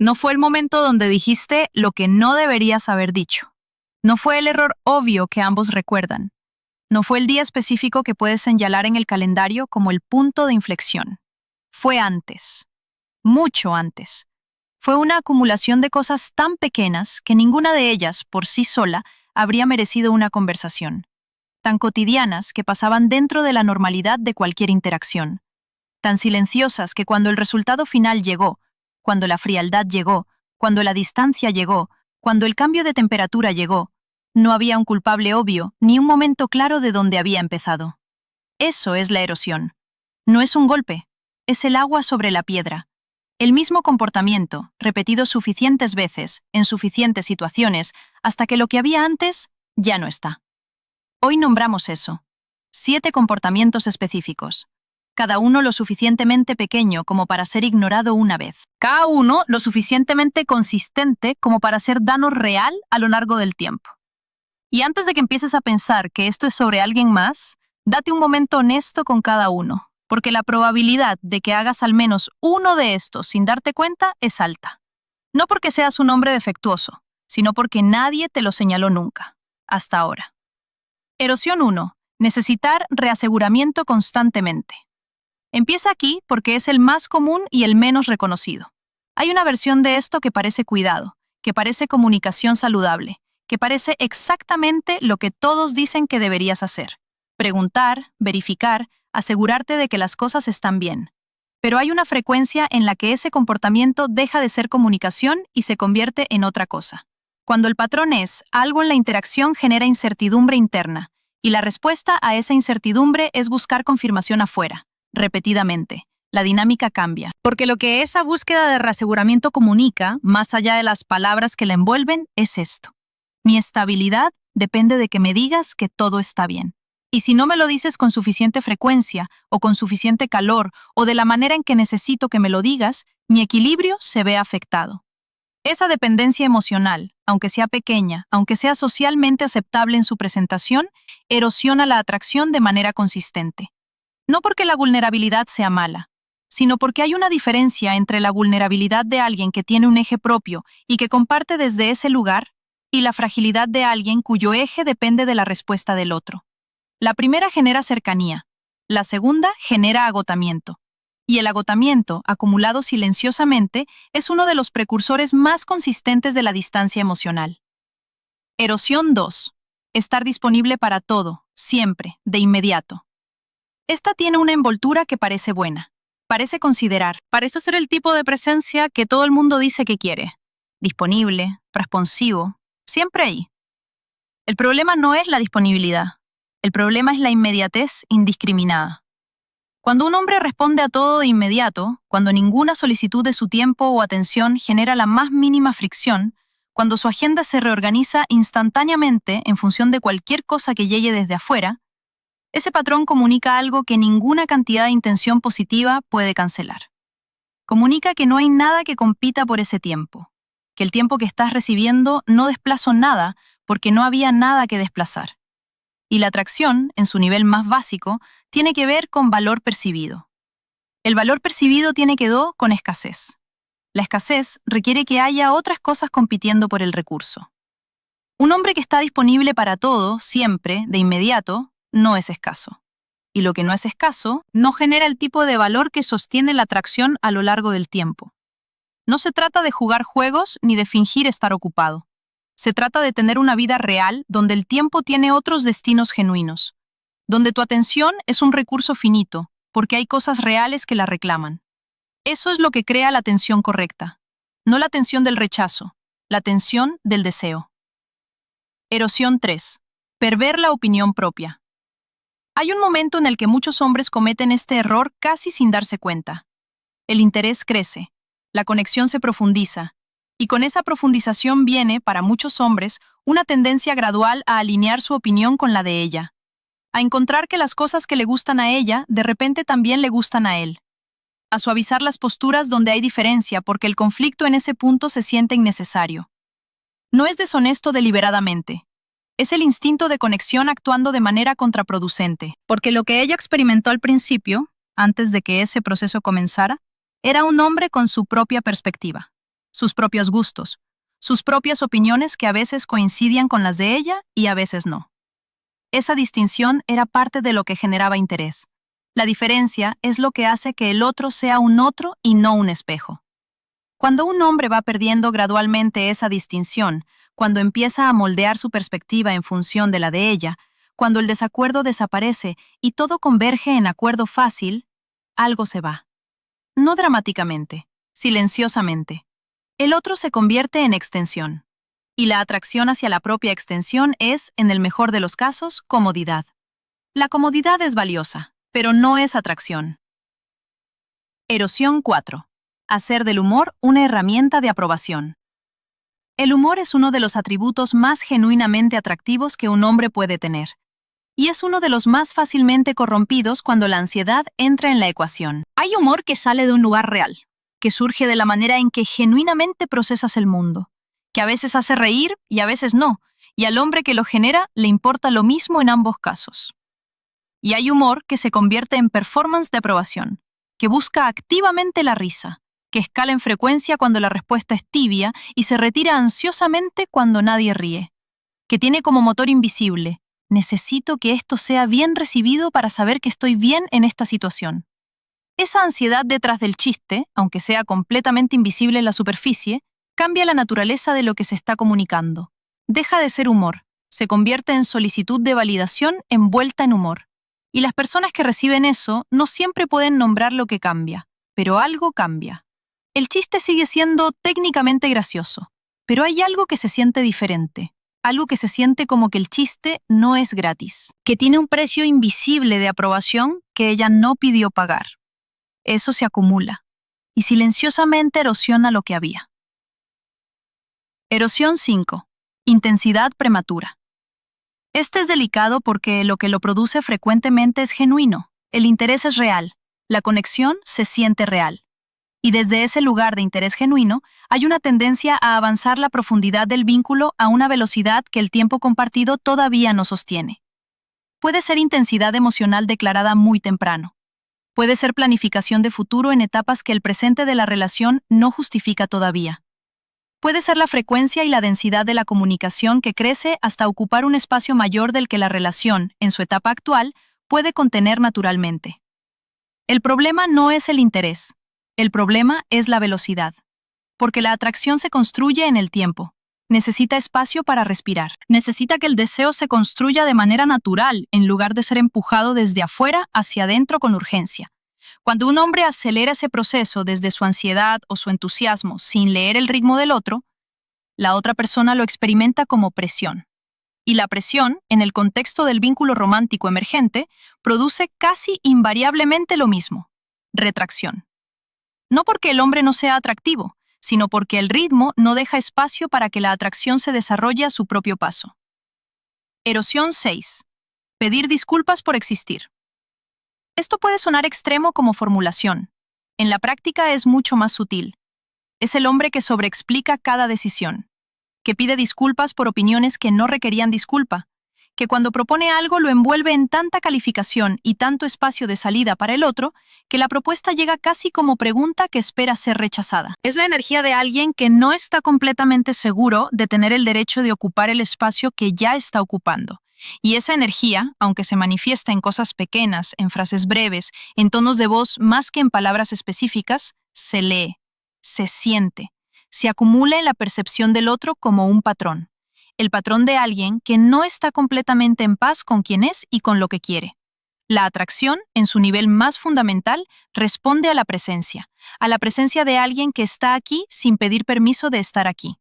No fue el momento donde dijiste lo que no deberías haber dicho. No fue el error obvio que ambos recuerdan. No fue el día específico que puedes señalar en el calendario como el punto de inflexión. Fue antes, mucho antes. Fue una acumulación de cosas tan pequeñas que ninguna de ellas, por sí sola, habría merecido una conversación. Tan cotidianas que pasaban dentro de la normalidad de cualquier interacción. Tan silenciosas que cuando el resultado final llegó, cuando la frialdad llegó, cuando la distancia llegó, cuando el cambio de temperatura llegó, no había un culpable obvio ni un momento claro de dónde había empezado. Eso es la erosión. No es un golpe, es el agua sobre la piedra. El mismo comportamiento, repetido suficientes veces, en suficientes situaciones, hasta que lo que había antes ya no está. Hoy nombramos eso. 7 comportamientos específicos. Cada uno lo suficientemente pequeño como para ser ignorado una vez. Cada uno lo suficientemente consistente como para hacer daño real a lo largo del tiempo. Y antes de que empieces a pensar que esto es sobre alguien más, date un momento honesto con cada uno, porque la probabilidad de que hagas al menos uno de estos sin darte cuenta es alta. No porque seas un hombre defectuoso, sino porque nadie te lo señaló nunca, hasta ahora. Erosión 1. Necesitar reaseguramiento constantemente. Empieza aquí porque es el más común y el menos reconocido. Hay una versión de esto que parece cuidado, que parece comunicación saludable, que parece exactamente lo que todos dicen que deberías hacer. Preguntar, verificar, asegurarte de que las cosas están bien. Pero hay una frecuencia en la que ese comportamiento deja de ser comunicación y se convierte en otra cosa. Cuando el patrón es, algo en la interacción genera incertidumbre interna, y la respuesta a esa incertidumbre es buscar confirmación afuera. Repetidamente, la dinámica cambia. Porque lo que esa búsqueda de reaseguramiento comunica, más allá de las palabras que la envuelven, es esto. Mi estabilidad depende de que me digas que todo está bien. Y si no me lo dices con suficiente frecuencia, o con suficiente calor, o de la manera en que necesito que me lo digas, mi equilibrio se ve afectado. Esa dependencia emocional, aunque sea pequeña, aunque sea socialmente aceptable en su presentación, erosiona la atracción de manera consistente. No porque la vulnerabilidad sea mala, sino porque hay una diferencia entre la vulnerabilidad de alguien que tiene un eje propio y que comparte desde ese lugar, y la fragilidad de alguien cuyo eje depende de la respuesta del otro. La primera genera cercanía, la segunda genera agotamiento. Y el agotamiento, acumulado silenciosamente, es uno de los precursores más consistentes de la distancia emocional. Erosión 2. Estar disponible para todo, siempre, de inmediato. Esta tiene una envoltura que parece buena. Parece considerar. Parece ser el tipo de presencia que todo el mundo dice que quiere. Disponible, responsivo, siempre ahí. El problema no es la disponibilidad. El problema es la inmediatez indiscriminada. Cuando un hombre responde a todo de inmediato, cuando ninguna solicitud de su tiempo o atención genera la más mínima fricción, cuando su agenda se reorganiza instantáneamente en función de cualquier cosa que llegue desde afuera, ese patrón comunica algo que ninguna cantidad de intención positiva puede cancelar. Comunica que no hay nada que compita por ese tiempo, que el tiempo que estás recibiendo no desplazó nada porque no había nada que desplazar. Y la atracción, en su nivel más básico, tiene que ver con valor percibido. El valor percibido tiene que ver con escasez. La escasez requiere que haya otras cosas compitiendo por el recurso. Un hombre que está disponible para todo, siempre, de inmediato, no es escaso. Y lo que no es escaso no genera el tipo de valor que sostiene la atracción a lo largo del tiempo. No se trata de jugar juegos ni de fingir estar ocupado. Se trata de tener una vida real donde el tiempo tiene otros destinos genuinos, donde tu atención es un recurso finito, porque hay cosas reales que la reclaman. Eso es lo que crea la atención correcta, no la atención del rechazo, la atención del deseo. Erosión 3. Perver la opinión propia. Hay un momento en el que muchos hombres cometen este error casi sin darse cuenta. El interés crece, la conexión se profundiza, y con esa profundización viene, para muchos hombres, una tendencia gradual a alinear su opinión con la de ella, a encontrar que las cosas que le gustan a ella de repente también le gustan a él, a suavizar las posturas donde hay diferencia porque el conflicto en ese punto se siente innecesario. No es deshonesto deliberadamente. Es el instinto de conexión actuando de manera contraproducente, porque lo que ella experimentó al principio, antes de que ese proceso comenzara, era un hombre con su propia perspectiva. sus propios gustos, sus propias opiniones que a veces coincidían con las de ella y a veces no. Esa distinción era parte de lo que generaba interés. La diferencia es lo que hace que el otro sea un otro y no un espejo. Cuando un hombre va perdiendo gradualmente esa distinción, cuando empieza a moldear su perspectiva en función de la de ella, cuando el desacuerdo desaparece y todo converge en acuerdo fácil, algo se va. No dramáticamente, silenciosamente. El otro se convierte en extensión. Y la atracción hacia la propia extensión es, en el mejor de los casos, comodidad. La comodidad es valiosa, pero no es atracción. Erosión 4. Hacer del humor una herramienta de aprobación. El humor es uno de los atributos más genuinamente atractivos que un hombre puede tener. Y es uno de los más fácilmente corrompidos cuando la ansiedad entra en la ecuación. Hay humor que sale de un lugar real, que surge de la manera en que genuinamente procesas el mundo, que a veces hace reír y a veces no, y al hombre que lo genera le importa lo mismo en ambos casos. Y hay humor que se convierte en performance de aprobación, que busca activamente la risa, que escala en frecuencia cuando la respuesta es tibia y se retira ansiosamente cuando nadie ríe, que tiene como motor invisible: necesito que esto sea bien recibido para saber que estoy bien en esta situación. Esa ansiedad detrás del chiste, aunque sea completamente invisible en la superficie, cambia la naturaleza de lo que se está comunicando. Deja de ser humor, se convierte en solicitud de validación envuelta en humor. Y las personas que reciben eso no siempre pueden nombrar lo que cambia, pero algo cambia. El chiste sigue siendo técnicamente gracioso, pero hay algo que se siente diferente. Algo que se siente como que el chiste no es gratis, que tiene un precio invisible de aprobación que ella no pidió pagar. Eso se acumula y silenciosamente erosiona lo que había. Erosión 5. Intensidad prematura. Este es delicado porque lo que lo produce frecuentemente es genuino, el interés es real, la conexión se siente real. Y desde ese lugar de interés genuino, hay una tendencia a avanzar la profundidad del vínculo a una velocidad que el tiempo compartido todavía no sostiene. Puede ser intensidad emocional declarada muy temprano. Puede ser planificación de futuro en etapas que el presente de la relación no justifica todavía. Puede ser la frecuencia y la densidad de la comunicación que crece hasta ocupar un espacio mayor del que la relación, en su etapa actual, puede contener naturalmente. El problema no es el interés. El problema es la velocidad, porque la atracción se construye en el tiempo. Necesita espacio para respirar. Necesita que el deseo se construya de manera natural, en lugar de ser empujado desde afuera hacia adentro con urgencia. Cuando un hombre acelera ese proceso desde su ansiedad o su entusiasmo sin leer el ritmo del otro, la otra persona lo experimenta como presión. Y la presión, en el contexto del vínculo romántico emergente, produce casi invariablemente lo mismo: retracción. No porque el hombre no sea atractivo, sino porque el ritmo no deja espacio para que la atracción se desarrolle a su propio paso. Erosión 6. Pedir disculpas por existir. Esto puede sonar extremo como formulación. En la práctica es mucho más sutil. Es el hombre que sobreexplica cada decisión, que pide disculpas por opiniones que no requerían disculpa, que cuando propone algo lo envuelve en tanta calificación y tanto espacio de salida para el otro, que la propuesta llega casi como pregunta que espera ser rechazada. Es la energía de alguien que no está completamente seguro de tener el derecho de ocupar el espacio que ya está ocupando. Y esa energía, aunque se manifiesta en cosas pequeñas, en frases breves, en tonos de voz más que en palabras específicas, se lee, se siente, se acumula en la percepción del otro como un patrón. El patrón de alguien que no está completamente en paz con quien es y con lo que quiere. La atracción, en su nivel más fundamental, responde a la presencia de alguien que está aquí sin pedir permiso de estar aquí,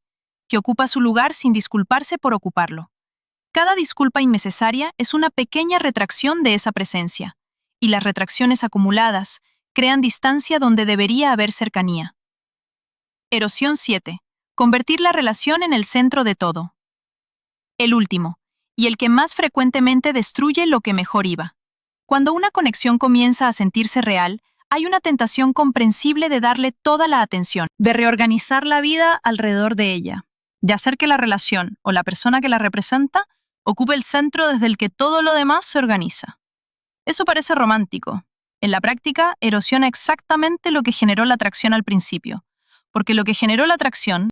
que ocupa su lugar sin disculparse por ocuparlo. Cada disculpa innecesaria es una pequeña retracción de esa presencia, y las retracciones acumuladas crean distancia donde debería haber cercanía. Erosión 7. Convertir la relación en el centro de todo. El último, y el que más frecuentemente destruye lo que mejor iba. Cuando una conexión comienza a sentirse real, hay una tentación comprensible de darle toda la atención, de reorganizar la vida alrededor de ella, de hacer que la relación o la persona que la representa ocupe el centro desde el que todo lo demás se organiza. Eso parece romántico. En la práctica, erosiona exactamente lo que generó la atracción al principio, porque lo que generó la atracción